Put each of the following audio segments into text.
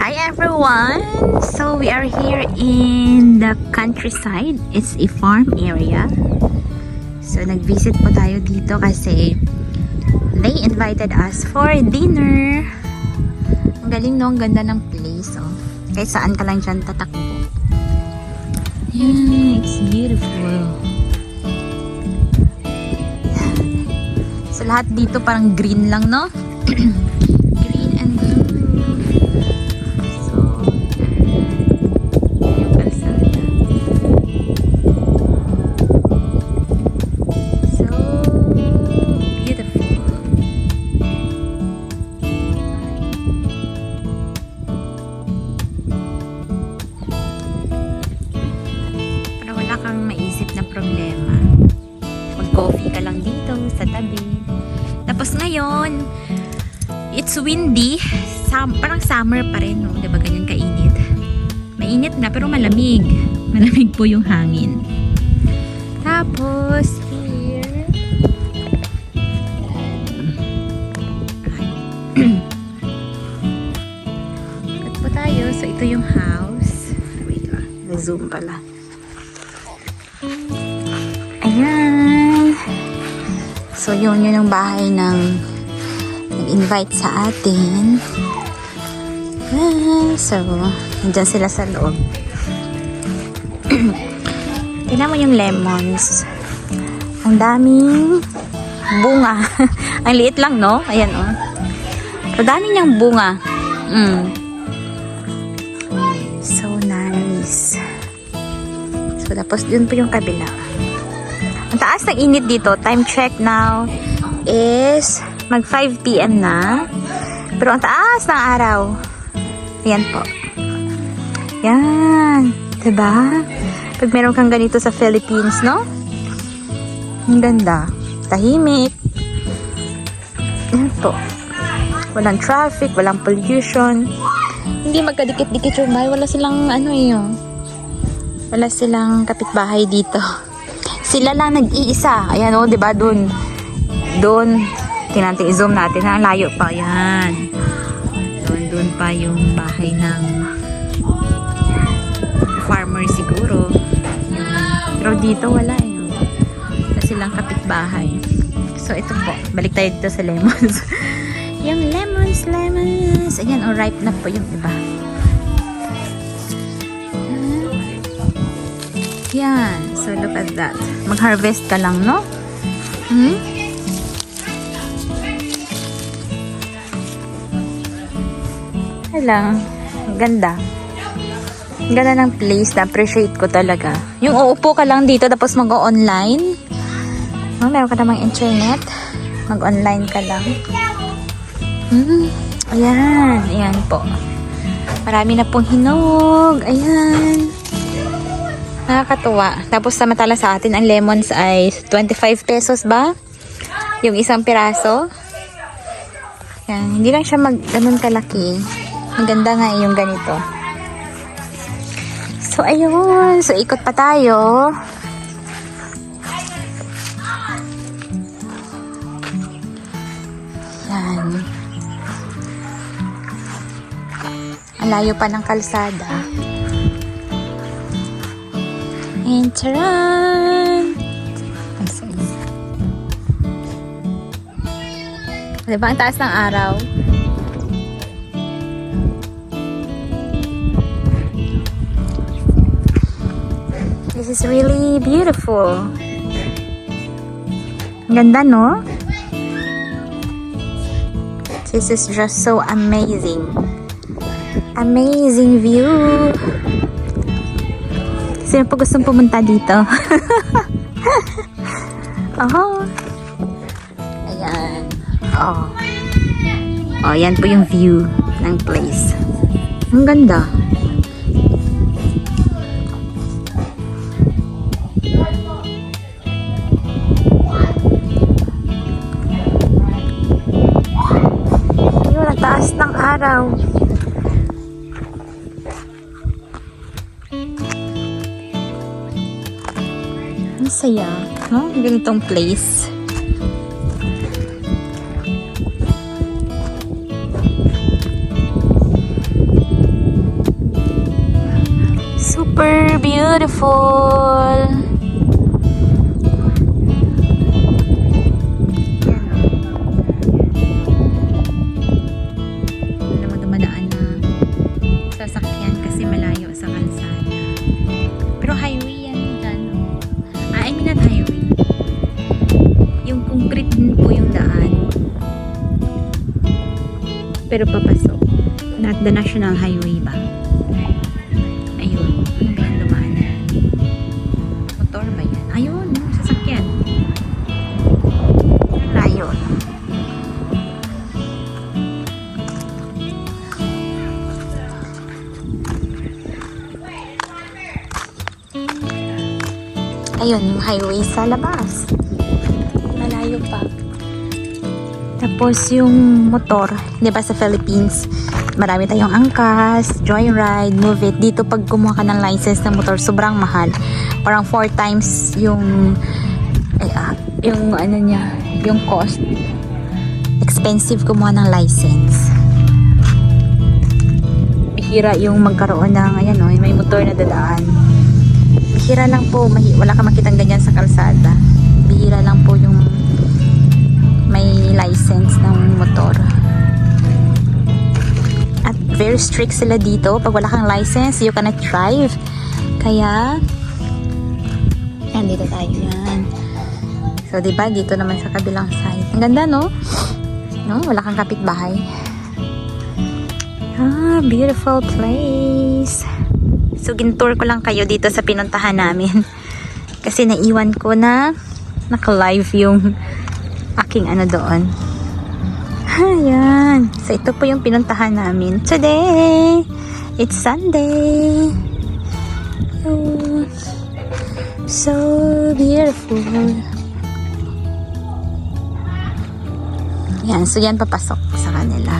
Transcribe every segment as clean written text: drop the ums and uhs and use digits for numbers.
Hi everyone! So we are here in the countryside. It's a farm area. So nag-visit po tayo dito kasi they invited us for dinner. Ang galing no, ang ganda ng place. Oh. Kahit saan ka lang dyan tatakbo. Yeah, it's beautiful. So lahat dito parang green lang, no? Green and blue. So, yung kalsada. So beautiful. Para wala kang maisip na problema. Mag-coffee ka lang dito sa tabi. Tapos ngayon, it's windy. Parang summer pa rin, no? Diba ganyan kainit? Mainit na, pero malamig. Malamig po yung hangin. Tapos, here. Cut po tayo. So, ito yung house. Wait, zoom pala. Ayan. So, yun yung bahay ng nag-invite sa atin. So, nandyan sila sa loob. Tignan mo yung lemons. Ang daming bunga. Ang liit lang, no? Ayan, oh. So, dami niyang bunga. So, nice. So, tapos dun po yung kabila. Ang taas ng init dito. Time check now is mag 5 PM na. Pero ang taas ng araw. Ayan po. Yan. Diba? Pag meron kang ganito sa Philippines, no? Ang ganda. Tahimik. Yan po. Walang traffic, walang pollution. Hindi magkadikit-dikit yung bahay. Wala silang wala silang kapitbahay dito. Sila lang nag-iisa. Ayan o, diba? Doon. Tingnan natin, i-zoom natin. Ang layo pa. Ayan. Doon pa yung bahay ng farmer siguro. Pero dito wala eh. Wala silang kapitbahay. So ito po. Balik tayo dito sa lemons. Yung lemons. Ayan, oh, ripe na po yung iba. Yan. So look at that. Mag-harvest ka lang, no? Lang. Ganda. Ganda ng place. Na-appreciate ko talaga. Yung uupo ka lang dito tapos mag-online. Meron ka namang internet. Mag-online ka lang. Ayan. Ayan po. Marami na pong hinog. Ayan. Nakakatuwa. Tapos samantala sa atin, ang lemons ay 25 pesos ba? Yung isang piraso. Ayan. Hindi lang siya ganun kalaki. Maganda nga yung ganito. So, ayun. So, ikot pa tayo. Yan. Ang layo pa ng kalsada. And taran! Diba ang taas ng araw? This is really beautiful. Ganda, no? This is just so amazing. Amazing view. Sino po gustong pumunta dito? Oh. Ayan. Oh. Oh, yan po yung view ng place. Ang ganda. Taas ng araw. Ang saya, no? Ganitong place. beautiful. Yan o. Dumadaan na sasakyan kasi malayo sa kalsada. Pero highway yan dyan. I mean not highway. Yung concrete din po yung daan. Pero papasok. Not the national highway ba? Ayun. Ano ba yung dumaan? Motor ba yan? Ayun, sasakyan. Layo. Ayun, yung highway sa labas. Malayo pa. Tapos yung motor, di ba sa Philippines, marami tayong angkas, joyride, move it. Dito pag kumuha ka ng license ng motor, sobrang mahal. Parang 4 times yung ano niya, yung cost. Expensive kumuha ng license. Bihira yung magkaroon ng, ayan o, may motor na dadaan. Bihira lang po, wala ka makitang ganyan sa kalsada. Bihira lang po yung may license ng motor. At very strict sila dito. Pag wala kang license, you cannot drive. Kaya, yan, dito tayo. Yan. So, diba, dito naman sa kabilang side. Ang ganda, no? No? Wala kang kapitbahay. Ah, beautiful place. So, gintour ko lang kayo dito sa pinuntahan namin. Kasi naiwan ko na naka-live yung aking ano doon. Ayan. So, ito po yung pinuntahan namin today. It's Sunday. Oh, so beautiful. Yan. So, yan papasok sa kanila.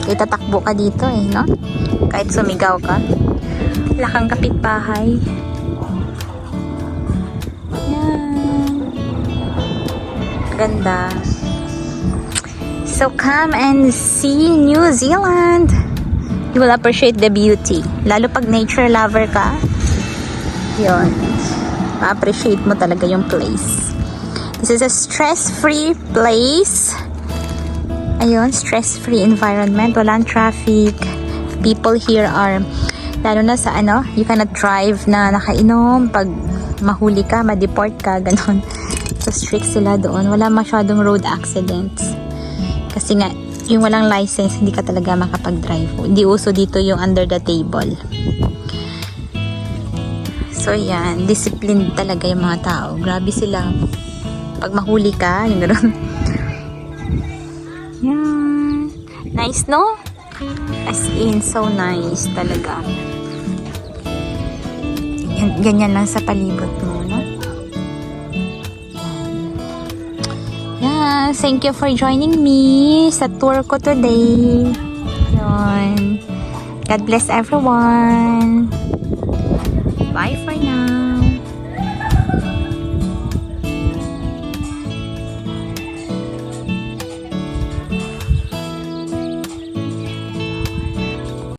Kaya tatakbo ka dito eh, no? Kahit sumigaw ka. Wala kang kapitbahay. Ganda. So come and see New Zealand. You will appreciate the beauty. Lalo pag nature lover ka, yun, ma-appreciate mo talaga yung place. This is a stress-free place. Ayun, stress-free environment. Walang traffic. People here are, lalo na sa ano, you cannot drive na nakainom. Pag mahuli ka, ma-deport ka, ganon. So, strict sila doon. Wala masyadong road accidents. Kasi nga, yung walang license, hindi ka talaga makapag-drive. Hindi uso dito yung under the table. So, yan. Disciplined talaga yung mga tao. Grabe sila. Pag mahuli ka, yung gano'n. Yan. Nice, no? As in, so nice talaga. Ganyan lang sa palibot mo, no? Yeah, thank you for joining me sa tour ko today. Yun. God bless everyone. Bye for now.